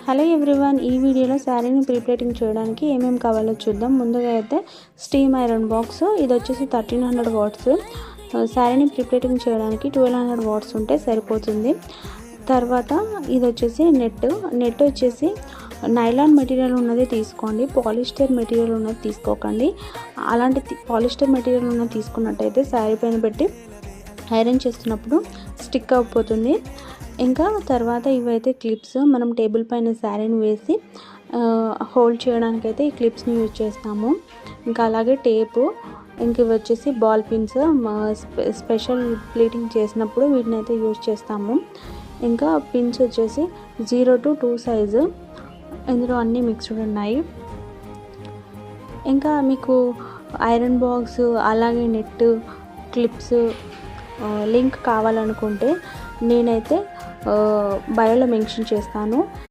Hello everyone, ఈ వీడియోలో శారీని ప్రీప్లేటింగ్ చేయడానికి ఏమేమి కావాలో చూద్దాం. ముందుగా అయితే స్టీమ్ ఐరన్ బాక్స్, ఇది వచ్చేసి 1300 వాట్స్. శారీని ప్రీప్లేటింగ్ చేయడానికి 1200 వాట్స్ ఉంటే సరిపోతుంది. తర్వాత ఇది వచ్చేసి నెట్ వచ్చేసి నైలాన్ మెటీరియల్ ఉన్నది తీసుకోండి, పాలిస్టర్ మెటీరియల్ ఉన్నది తీసుకోకండి. అలాంటి పాలిస్టర్ మెటీరియల్ ఉన్నది తీసుకున్నట్టయితే శారీ పైన పెట్టి ఐరన్ చేస్తున్నప్పుడు స్టిక్ అయిపోతుంది. ఇంకా తర్వాత ఇవైతే క్లిప్స్, మనం టేబుల్ పైన శారీని వేసి హోల్డ్ చేయడానికి అయితే ఈ క్లిప్స్ని యూజ్ చేస్తాము. ఇంకా అలాగే టేపు, ఇంక ఇవి వచ్చేసి బాల్ పిన్స్, స్పెషల్ ప్లీటింగ్ చేసినప్పుడు వీటిని అయితే యూజ్ చేస్తాము. ఇంకా పిన్స్ వచ్చేసి 0 to 2 సైజు, ఇందులో అన్నీ మిక్స్డ్ ఉన్నాయి. ఇంకా మీకు ఐరన్ బాక్స్ అలాగే నెట్, క్లిప్స్ లింక్ కావాలనుకుంటే నేనైతే బయోలో మెన్షన్ చేస్తాను.